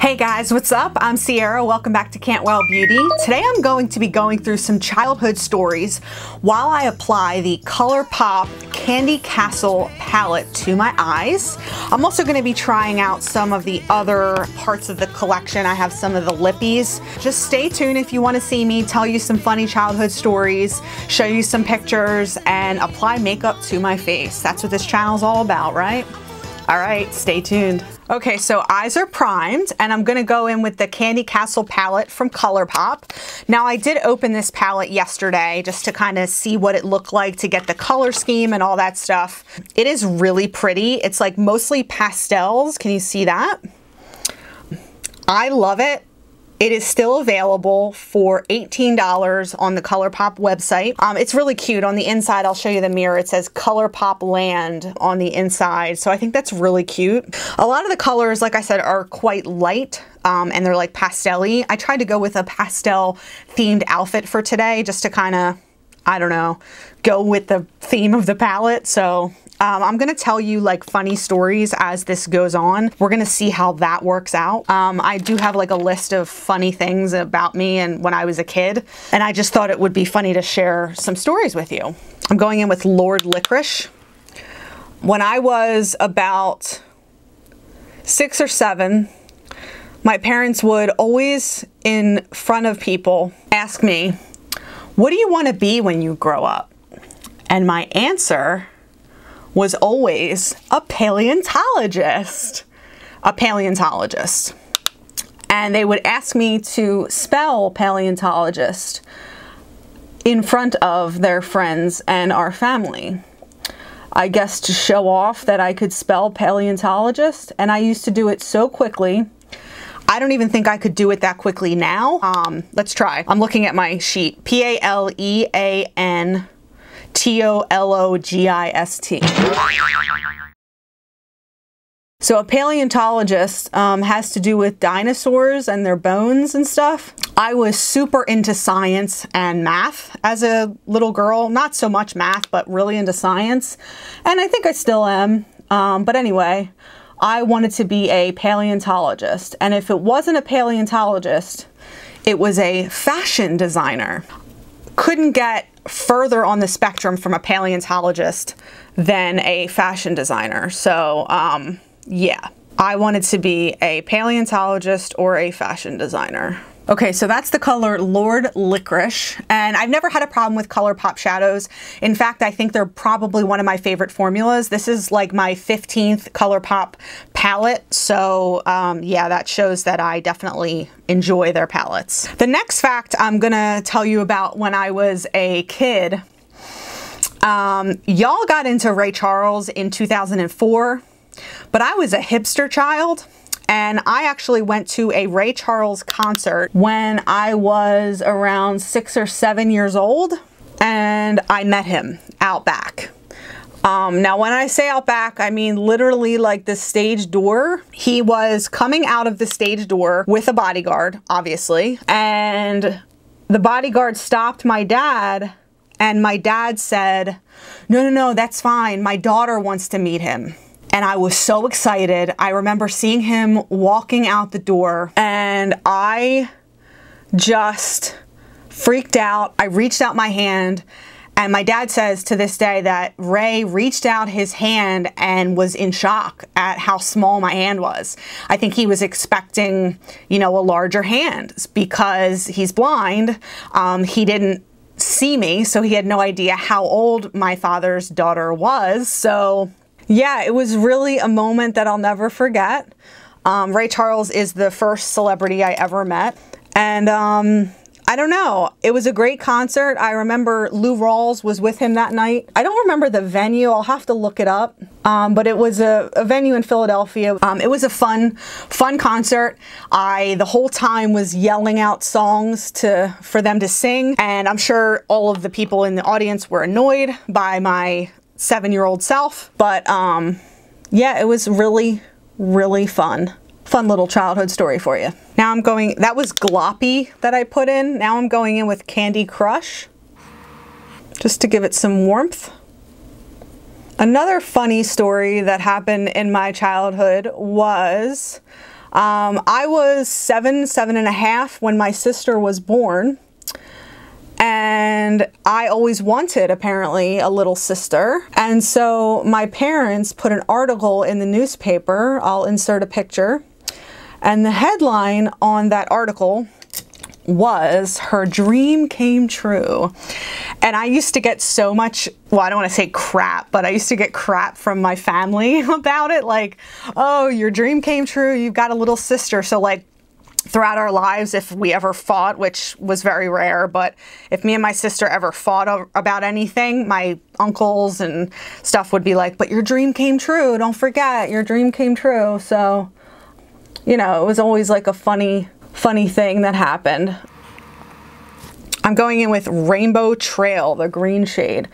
Hey guys, what's up? I'm Sierra. Welcome back to Cantwell Beauty. Today I'm going to be going through some childhood stories while I apply the ColourPop Candy Castle palette to my eyes. I'm also going to be trying out some of the other parts of the collection. I have some of the lippies. Just stay tuned if you want to see me tell you some funny childhood stories, show you some pictures, and apply makeup to my face. That's what this channel is all about, right? All right, stay tuned. Okay, so eyes are primed, and I'm gonna go in with the Candy Castle palette from ColourPop. Now, I did open this palette yesterday just to kind of see what it looked like to get the color scheme and all that stuff. It is really pretty. It's like mostly pastels. Can you see that? I love it. It is still available for $18 on the ColourPop website. It's really cute. On the inside, I'll show you the mirror. It says ColourPop Land on the inside. So I think that's really cute. A lot of the colors, like I said, are quite light and they're like pastel-y. I tried to go with a pastel themed outfit for today just to kind of, I don't know, go with the theme of the palette. So I'm gonna tell you like funny stories as this goes on. We're gonna see how that works out. I do have like a list of funny things about me and when I was a kid, and I just thought it would be funny to share some stories with you. I'm going in with Lord Licorice. When I was about 6 or 7, my parents would always, in front of people, ask me, "What do you want to be when you grow up?" And my answer was always a paleontologist. A paleontologist. And they would ask me to spell paleontologist in front of their friends and our family. I guess to show off that I could spell paleontologist, and I used to do it so quickly. I don't even think I could do it that quickly now. Let's try. I'm looking at my sheet. Paleontologist. So a paleontologist has to do with dinosaurs and their bones and stuff. I was super into science and math as a little girl. Not so much math, but really into science. And I think I still am. But anyway, I wanted to be a paleontologist. And if it wasn't a paleontologist, it was a fashion designer. Couldn't get further on the spectrum from a paleontologist than a fashion designer. So yeah, I wanted to be a paleontologist or a fashion designer. Okay, so that's the color Lord Licorice, and I've never had a problem with ColourPop shadows. In fact, I think they're probably one of my favorite formulas. This is like my 15th ColourPop palette, so yeah, that shows that I definitely enjoy their palettes. The next fact I'm gonna tell you about when I was a kid. Y'all got into Ray Charles in 2004, but I was a hipster child. And I actually went to a Ray Charles concert when I was around 6 or 7 years old, and I met him out back. Now when I say out back, I mean literally like the stage door. He was coming out of the stage door with a bodyguard, obviously, and the bodyguard stopped my dad, and my dad said, no, that's fine. My daughter wants to meet him." And I was so excited. I remember seeing him walking out the door, and I just freaked out. I reached out my hand, and my dad says to this day that Ray reached out his hand and was in shock at how small my hand was. I think he was expecting, you know, a larger hand because he's blind. He didn't see me, so he had no idea how old my father's daughter was. So yeah, it was really a moment that I'll never forget. Ray Charles is the first celebrity I ever met. And I don't know, it was a great concert. I remember Lou Rawls was with him that night. I don't remember the venue, I'll have to look it up. But it was a venue in Philadelphia. It was a fun concert. I, the whole time, was yelling out songs for them to sing. And I'm sure all of the people in the audience were annoyed by my 7-year-old self, but yeah, it was really, really fun. Fun little childhood story for you. Now I'm going, that was Gloppy that I put in. Now I'm going in with Candy Crush, just to give it some warmth. Another funny story that happened in my childhood was I was 7.5 when my sister was born. And I always wanted, apparently, a little sister. And so my parents put an article in the newspaper. I'll insert a picture. And the headline on that article was, "Her dream came true." And I used to get so much, well, I don't want to say crap, but I used to get crap from my family about it. Like, oh, your dream came true. You've got a little sister. So like, throughout our lives, if we ever fought, which was very rare, but if me and my sister ever fought about anything, my uncles and stuff would be like, "But your dream came true. Don't forget, your dream came true." So, you know, it was always like a funny thing that happened. I'm going in with Rainbow Trail, the green shade,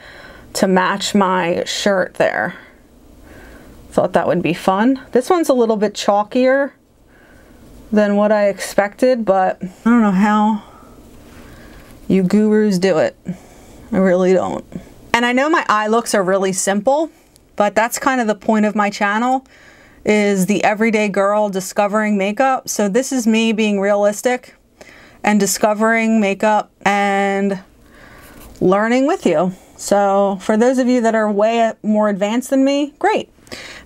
to match my shirt there. Thought that would be fun. This one's a little bit chalkier than what I expected, but I don't know how you gurus do it. I really don't. And I know my eye looks are really simple, but that's kind of the point of my channel, is the everyday girl discovering makeup. So this is me being realistic and discovering makeup and learning with you. So for those of you that are way more advanced than me, great.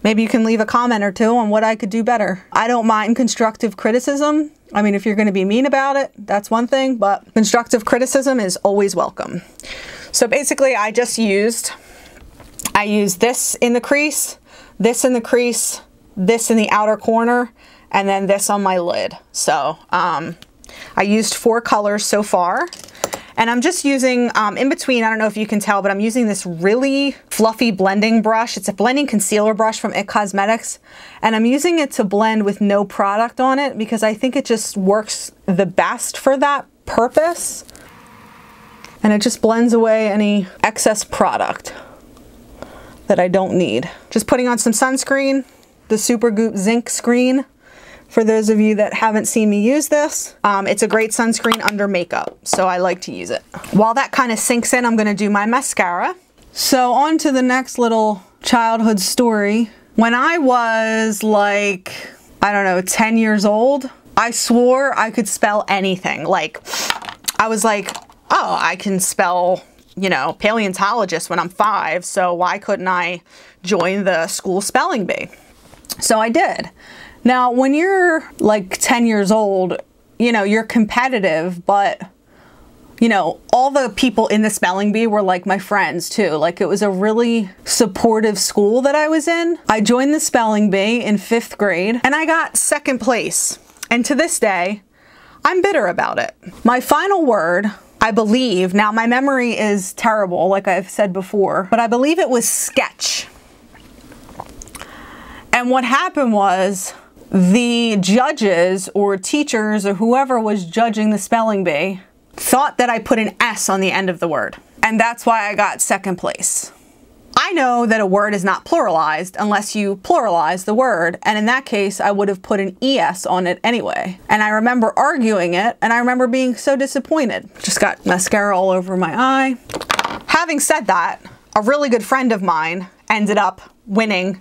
Maybe you can leave a comment or two on what I could do better. I don't mind constructive criticism. I mean, if you're going to be mean about it, that's one thing, but constructive criticism is always welcome. So basically I used this in the crease, this in the crease, this in the outer corner, and then this on my lid. So I used 4 colors so far. And I'm just using, in between, I don't know if you can tell, but I'm using this really fluffy blending brush. It's a blending concealer brush from IT Cosmetics. And I'm using it to blend with no product on it because I think it just works the best for that purpose. And it just blends away any excess product that I don't need. Just putting on some sunscreen, the Super Goop Zinc screen. For those of you that haven't seen me use this, it's a great sunscreen under makeup, so I like to use it. While that kind of sinks in, I'm going to do my mascara. So on to the next little childhood story. When I was like, I don't know, 10 years old, I swore I could spell anything. Like, I was like, oh, I can spell, you know, paleontologist when I'm 5, so why couldn't I join the school spelling bee? So I did. Now, when you're like 10 years old, you know, you're competitive, but, you know, all the people in the spelling bee were like my friends too. Like, it was a really supportive school that I was in. I joined the spelling bee in 5th grade and I got 2nd place. And to this day, I'm bitter about it. My final word, I believe, now my memory is terrible, like I've said before, but I believe it was sketch. And what happened was, the judges or teachers or whoever was judging the spelling bee thought that I put an S on the end of the word. And that's why I got 2nd place. I know that a word is not pluralized unless you pluralize the word. And in that case, I would have put an ES on it anyway. And I remember arguing it and I remember being so disappointed. Just got mascara all over my eye. Having said that, a really good friend of mine ended up winning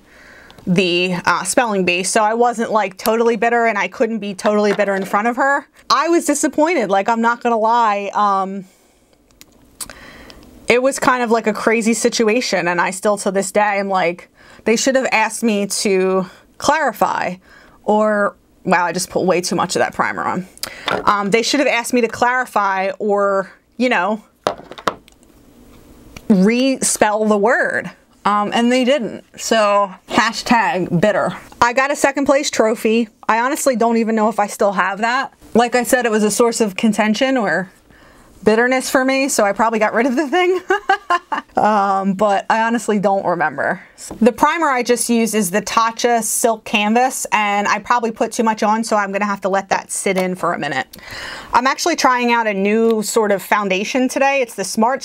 the spelling bee, so I wasn't like totally bitter and I couldn't be totally bitter in front of her. I was disappointed, like, I'm not gonna lie. It was kind of like a crazy situation and I still to this day I'm like, they should have asked me to clarify, or wow, I just put way too much of that primer on. They should have asked me to clarify or, you know, re-spell the word. And they didn't. So hashtag bitter. I got a 2nd place trophy. I honestly don't even know if I still have that. Like I said, it was a source of contention or bitterness for me, so I probably got rid of the thing. But I honestly don't remember. The primer I just used is the Tatcha Silk Canvas, and I probably put too much on, so I'm gonna have to let that sit in for a minute. I'm actually trying out a new sort of foundation today. It's the Smart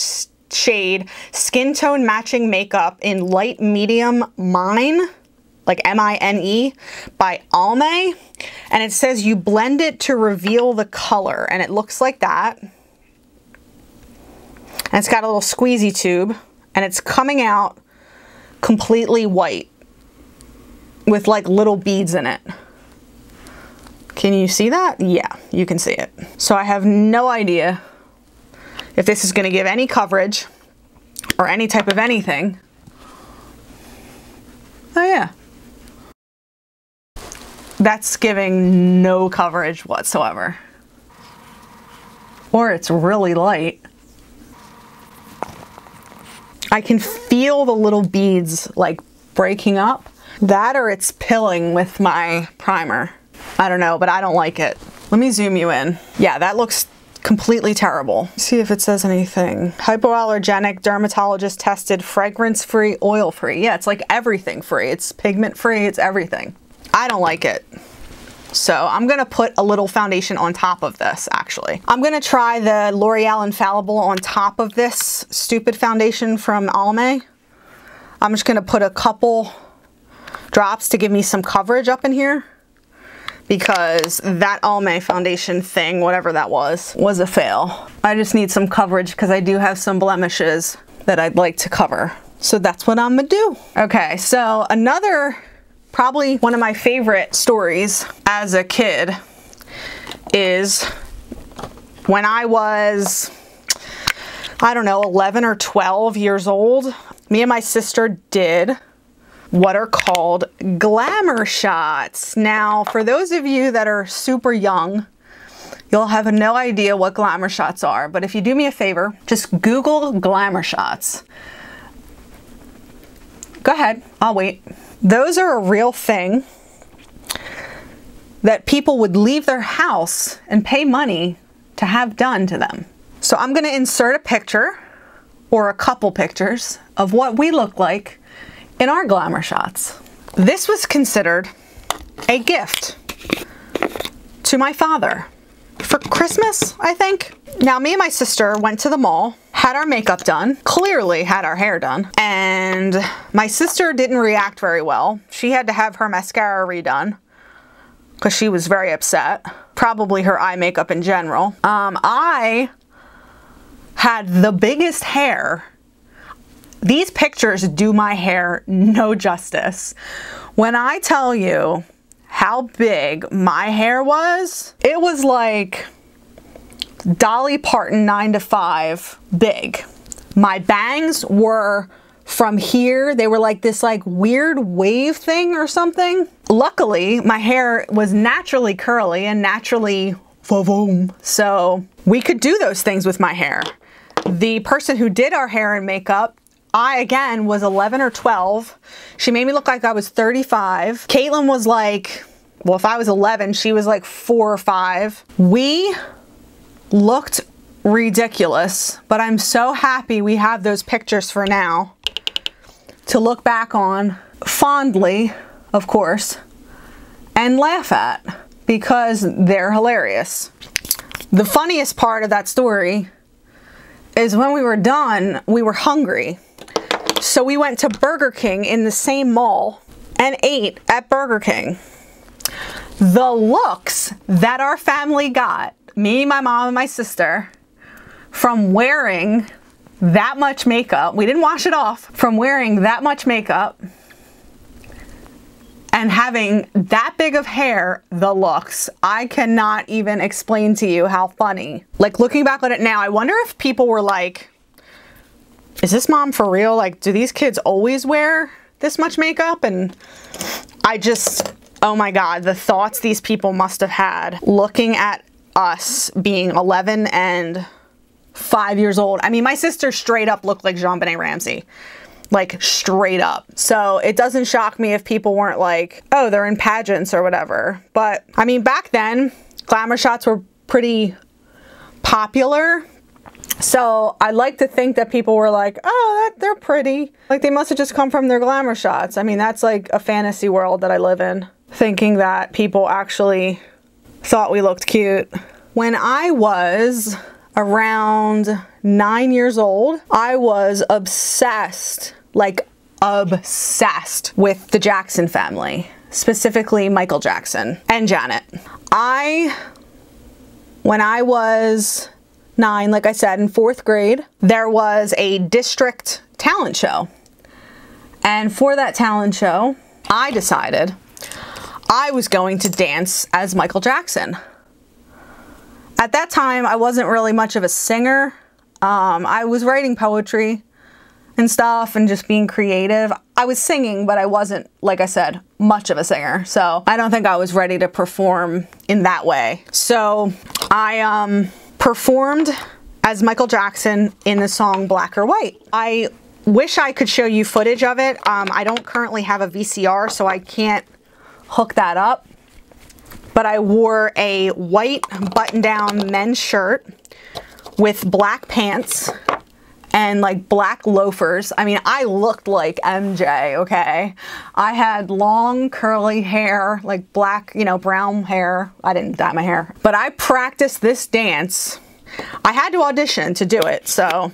shade Skintone Matching Makeup in Light Medium Mine, like M-I-N-E, by Almay. And it says you blend it to reveal the color, and it looks like that. And it's got a little squeezy tube, and it's coming out completely white with like little beads in it. Can you see that? Yeah, you can see it. So I have no idea if this is gonna give any coverage or any type of anything. Oh yeah. That's giving no coverage whatsoever. Or it's really light. I can feel the little beads like breaking up. That or it's pilling with my primer. I don't know, but I don't like it. Let me zoom you in. Yeah, that looks completely terrible. See if it says anything. Hypoallergenic, dermatologist tested, fragrance free, oil free. Yeah, it's like everything free. It's pigment free, it's everything. I don't like it. So I'm gonna put a little foundation on top of this, actually. I'm gonna try the L'Oreal Infallible on top of this stupid foundation from Almay. I'm just gonna put a couple drops to give me some coverage up in here, because that Almay foundation thing, whatever that was a fail. I just need some coverage because I do have some blemishes that I'd like to cover. So that's what I'm gonna do. Okay, so another, probably one of my favorite stories as a kid is when I was, I don't know, 11 or 12 years old, me and my sister did what are called Glamour Shots. Now, for those of you that are super young, you'll have no idea what Glamour Shots are, but if you do me a favor, just Google Glamour Shots. Go ahead, I'll wait. Those are a real thing that people would leave their house and pay money to have done to them. So I'm gonna insert a picture or a couple pictures of what we look like in our Glamour Shots. This was considered a gift to my father for Christmas, I think. Now, me and my sister went to the mall, had our makeup done, clearly had our hair done, and my sister didn't react very well. She had to have her mascara redone because she was very upset. Probably her eye makeup in general. I had the biggest hair. These pictures do my hair no justice. When I tell you how big my hair was, it was like Dolly Parton 9 to 5 big. My bangs were from here. They were like this like weird wave thing or something. Luckily, my hair was naturally curly and naturally voom. So we could do those things with my hair. The person who did our hair and makeup, I, again, was 11 or 12. She made me look like I was 35. Caitlin was like, well, if I was 11, she was like 4 or 5. We looked ridiculous, but I'm so happy we have those pictures for now to look back on fondly, of course, and laugh at because they're hilarious. The funniest part of that story is when we were done, we were hungry. So we went to Burger King in the same mall and ate at Burger King. The looks that our family got, me, my mom, and my sister, from wearing that much makeup, we didn't wash it off, from wearing that much makeup and having that big of hair, the looks, I cannot even explain to you how funny. Like, looking back on it now, I wonder if people were like, is this mom for real? Like, do these kids always wear this much makeup? And I just, oh my God, the thoughts these people must have had looking at us being 11 and 5 years old. I mean, my sister straight up looked like JonBenet Ramsey. Like, straight up. So it doesn't shock me if people weren't like, oh, they're in pageants or whatever. But I mean, back then, Glamour Shots were pretty popular. So I like to think that people were like, oh, they're pretty. Like, they must have just come from their Glamour Shots. I mean, that's like a fantasy world that I live in, thinking that people actually thought we looked cute. When I was around 9 years old, I was obsessed, like obsessed with the Jackson family, specifically Michael Jackson and Janet. When I was 9, like I said, in 4th grade, there was a district talent show. And for that talent show, I decided I was going to dance as Michael Jackson. At that time, I wasn't really much of a singer. I was writing poetry and stuff and just being creative. I was singing, but I wasn't, like I said, much of a singer. So I don't think I was ready to perform in that way. So I performed as Michael Jackson in the song Black or White. I wish I could show you footage of it. I don't currently have a VCR, so I can't hook that up. But I wore a white button-down men's shirt with black pants and like black loafers. I mean, I looked like MJ, okay? I had long curly hair, like black, you know, brown hair. I didn't dye my hair. But I practiced this dance. I had to audition to do it, so,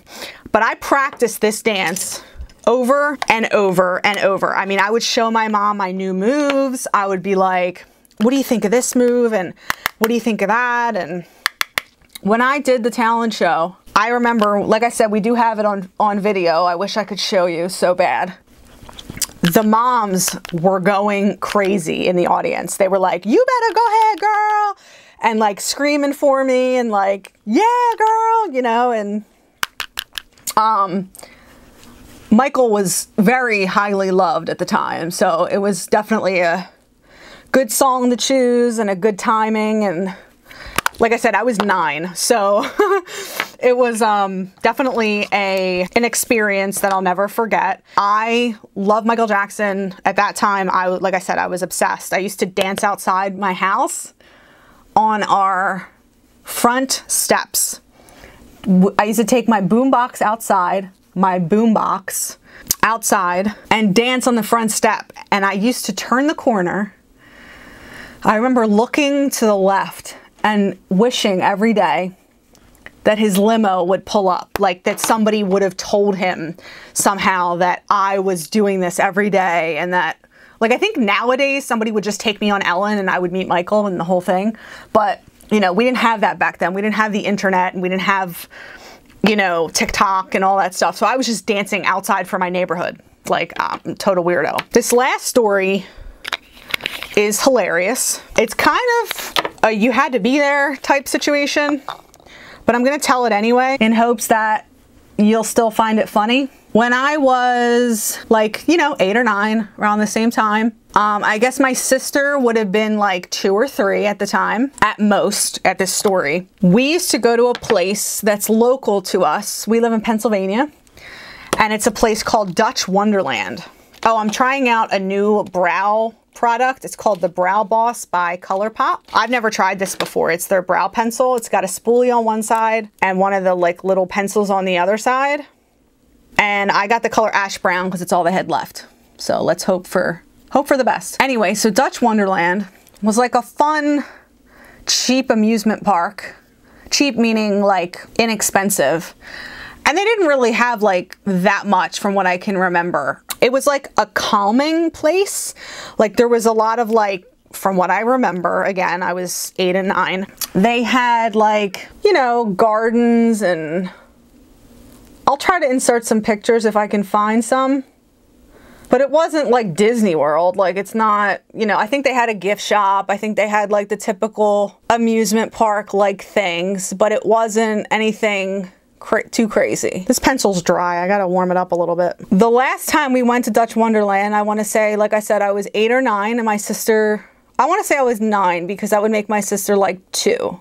but I practiced this dance over and over and over. I mean, I would show my mom my new moves. I would be like, what do you think of this move? And what do you think of that? And when I did the talent show, I remember, like I said, we do have it on video. I wish I could show you so bad. The moms were going crazy in the audience. They were like, you better go ahead, girl. And like screaming for me and like, yeah, girl, you know, and Michael was very highly loved at the time. So it was definitely a good song to choose and a good timing. And like I said, I was 9, so it was definitely an experience that I'll never forget. I love Michael Jackson. At that time, like I said, I was obsessed. I used to dance outside my house on our front steps. I used to take my boombox outside, and dance on the front step. And I used to turn the corner. I remember looking to the left and wishing every day that his limo would pull up, like that somebody would have told him somehow that I was doing this every day, and that, like, I think nowadays somebody would just take me on Ellen and I would meet Michael and the whole thing. But, you know, we didn't have that back then. We didn't have the internet, and we didn't have, you know, TikTok and all that stuff. So I was just dancing outside for my neighborhood, like total weirdo. This last story is hilarious. It's kind of a you had to be there type situation, but I'm gonna tell it anyway in hopes that you'll still find it funny. When I was like, you know, 8 or 9, around the same time, I guess my sister would have been like 2 or 3 at the time, at most, at this story. We used to go to a place that's local to us. We live in Pennsylvania, and it's a place called Dutch Wonderland. Oh, I'm trying out a new brow product. It's called the Brow Boss by ColourPop. I've never tried this before. It's their brow pencil. It's got a spoolie on one side and one of the like little pencils on the other side. And I got the color ash brown because it's all they had left. So let's hope for the best. Anyway, so Dutch Wonderland was like a fun, cheap amusement park. Cheap meaning like inexpensive. And they didn't really have like that much from what I can remember. It was like a calming place. Like there was a lot of like, from what I remember, again, I was 8 and 9. They had like, you know, gardens, and I'll try to insert some pictures if I can find some. But it wasn't like Disney World. Like it's not, you know, I think they had a gift shop. I think they had like the typical amusement park like things, but it wasn't anything too crazy. This pencil's dry. I gotta warm it up a little bit. The last time we went to Dutch Wonderland, I want to say, like I said, I was 8 or 9, and my sister, I want to say I was 9 because that would make my sister like 2.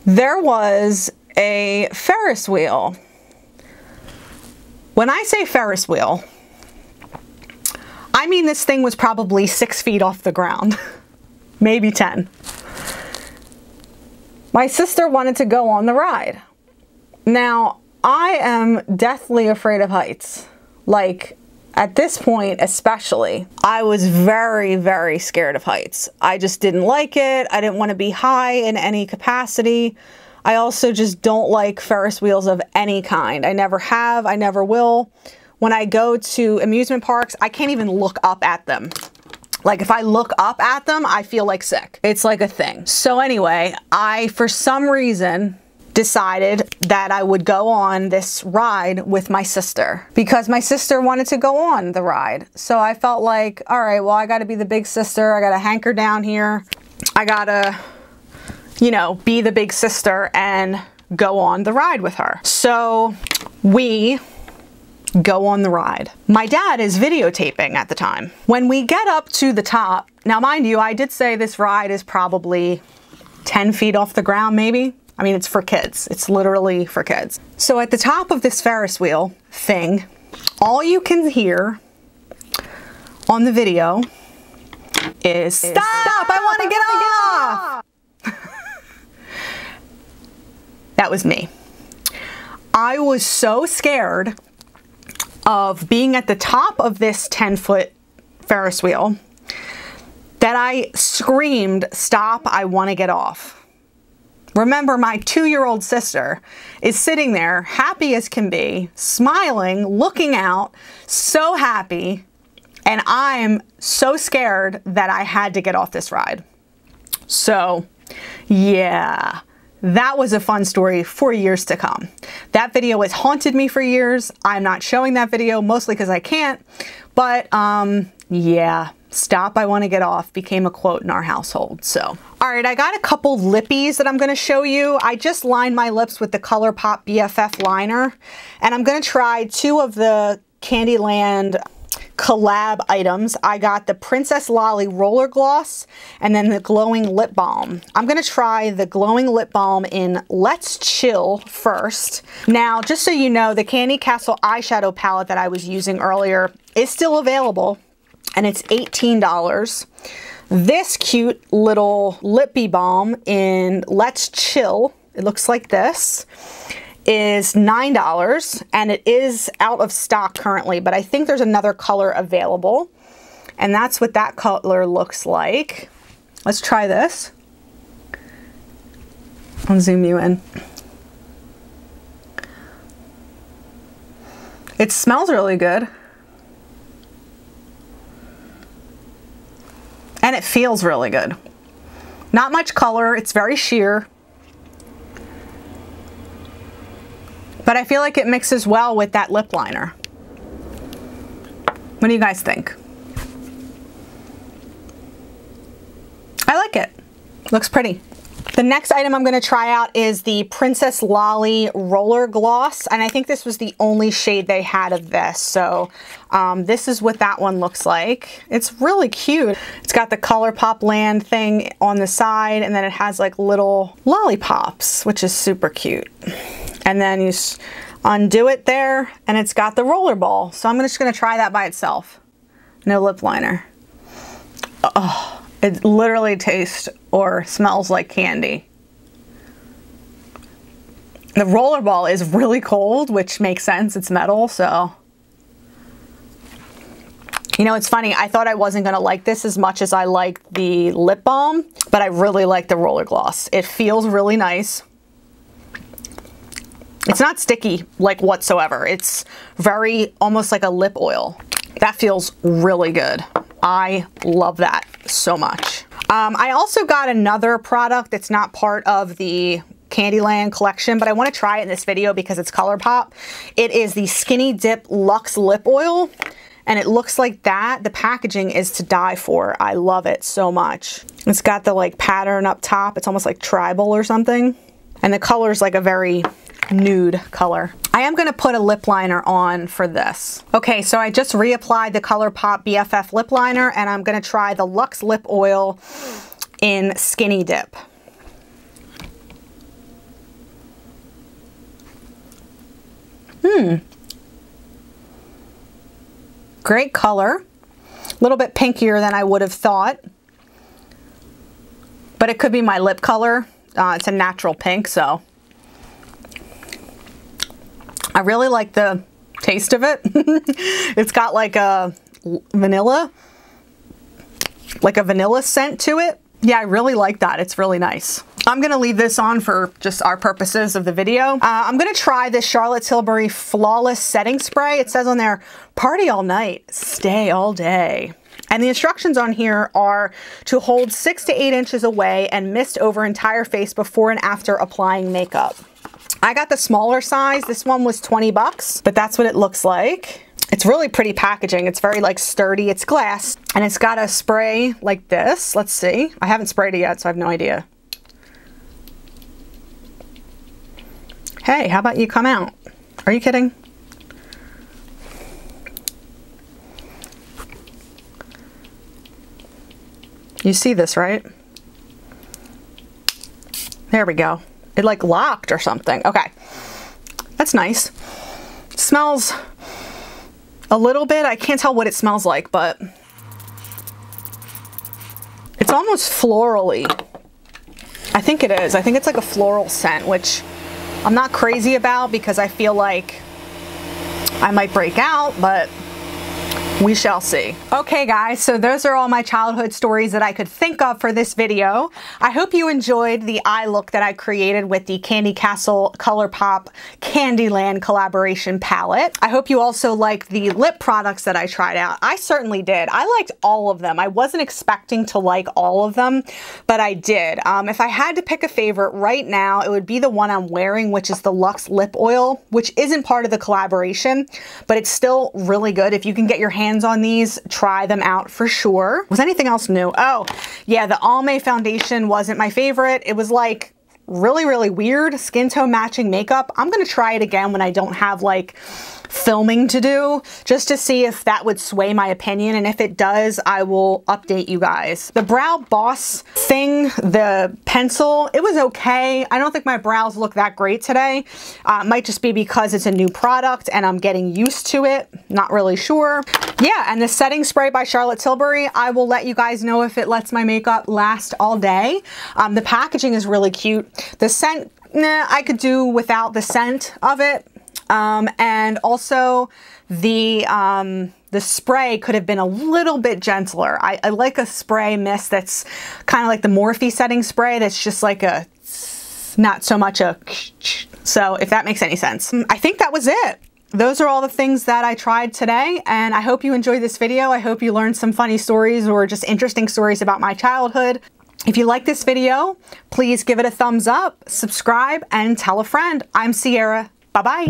There was a Ferris wheel. When I say Ferris wheel, I mean this thing was probably 6 feet off the ground, maybe 10. My sister wanted to go on the ride. Now, I am deathly afraid of heights. Like, at this point especially, I was very, very scared of heights. I just didn't like it. I didn't want to be high in any capacity. I also just don't like Ferris wheels of any kind. I never have, I never will. When I go to amusement parks, I can't even look up at them. Like if I look up at them, I feel like sick. It's like a thing. So anyway, for some reason, decided that I would go on this ride with my sister because my sister wanted to go on the ride. So I felt like, all right, well, I got to be the big sister. I got to hanker down here. I got to, you know, be the big sister and go on the ride with her. So we go on the ride. My dad is videotaping at the time. When we get up to the top, now mind you, I did say this ride is probably 10 feet off the ground, maybe. I mean, it's for kids. It's literally for kids. So at the top of this Ferris wheel thing, all you can hear on the video is, "Stop, I want to get off!" That was me. I was so scared of being at the top of this 10-foot Ferris wheel that I screamed, "Stop, I want to get off." Remember, my 2-year-old sister is sitting there, happy as can be, smiling, looking out, so happy, and I'm so scared that I had to get off this ride. So, yeah, that was a fun story for years to come. That video has haunted me for years. I'm not showing that video, mostly because I can't, but yeah. "Stop, I want to get off" became a quote in our household. So, all right, I got a couple lippies that I'm going to show you. I just lined my lips with the ColourPop BFF liner, and I'm going to try 2 of the Candyland collab items. I got the Princess Lolly Roller Gloss and then the Glowing Lip Balm. I'm going to try the Glowing Lip Balm in Let's Chill first. Now, just so you know, the Candy Castle eyeshadow palette that I was using earlier is still available, and it's $18. This cute little lippy balm in Let's Chill, it looks like this, is $9, and it is out of stock currently, but I think there's another color available, and that's what that color looks like. Let's try this. I'll zoom you in. It smells really good. And it feels really good. Not much color, it's very sheer. But I feel like it mixes well with that lip liner. What do you guys think? I like it. Looks pretty. The next item I'm going to try out is the Princess Lolly Roller Gloss, and I think this was the only shade they had of this. So this is what that one looks like. It's really cute. It's got the ColourPop Land thing on the side, and then it has like little lollipops, which is super cute. And then you undo it there, and it's got the roller ball. So I'm just going to try that by itself. No lip liner. Oh. It literally tastes or smells like candy. The roller ball is really cold, which makes sense. It's metal, so. You know, it's funny. I thought I wasn't going to like this as much as I liked the lip balm, but I really like the roller gloss. It feels really nice. It's not sticky, like, whatsoever. It's very, almost like a lip oil. That feels really good. I love that so much. I also got another product that's not part of the Candyland collection, but I want to try it in this video because it's ColourPop. It is the Skinny Dip Luxe Lip Oil, and it looks like that. The packaging is to die for. I love it so much. It's got the like pattern up top. It's almost like tribal or something. And the color is like a very nude color. I am going to put a lip liner on for this. Okay, so I just reapplied the ColourPop BFF lip liner, and I'm going to try the Luxe Lip Oil in Skinny Dip. Great color. A little bit pinkier than I would have thought, but it could be my lip color. It's a natural pink, so I really like the taste of it. It's got like a vanilla scent to it. Yeah, I really like that. It's really nice. I'm gonna leave this on for just our purposes of the video. I'm gonna try this Charlotte Tilbury Flawless Setting Spray. It says on there, party all night, stay all day. And the instructions on here are to hold 6 to 8 inches away and mist over entire face before and after applying makeup. I got the smaller size. This one was 20 bucks, but that's what it looks like. It's really pretty packaging. It's very like sturdy. It's glass and it's got a spray like this. Let's see. I haven't sprayed it yet, so I have no idea. Hey, how about you come out? Are you kidding? You see this, right? There we go. It like locked or something. Okay. That's nice. It smells a little bit. I can't tell what it smells like, but it's almost florally. I think it is. I think it's like a floral scent, which I'm not crazy about because I feel like I might break out, but we shall see. Okay guys, so those are all my childhood stories that I could think of for this video. I hope you enjoyed the eye look that I created with the Candy Castle ColourPop Candyland collaboration palette. I hope you also liked the lip products that I tried out. I certainly did. I liked all of them. I wasn't expecting to like all of them, but I did. If I had to pick a favorite right now, it would be the one I'm wearing, which is the Luxe Lip Oil, which isn't part of the collaboration, but it's still really good. If you can get your hands on these, try them out for sure. Was anything else new? Oh, yeah, the Almay foundation wasn't my favorite. It was like really weird skin tone matching makeup. I'm gonna try it again when I don't have like filming to do, just to see if that would sway my opinion, and if it does, I will update you guys. The Brow Boss thing, the pencil, it was okay. I don't think my brows look that great today. It might just be because it's a new product and I'm getting used to it. Not really sure. Yeah, and the setting spray by Charlotte Tilbury, I will let you guys know if it lets my makeup last all day. The packaging is really cute. The scent, nah, I could do without the scent of it. And also the spray could have been a little bit gentler. I like a spray mist that's kind of like the Morphe setting spray that's just like a, not so much a, so if that makes any sense. I think that was it. Those are all the things that I tried today, and I hope you enjoyed this video. I hope you learned some funny stories or just interesting stories about my childhood. If you like this video, please give it a thumbs up, subscribe, and tell a friend. I'm Sierra. Bye-bye.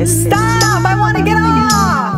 Stop! I want to get off!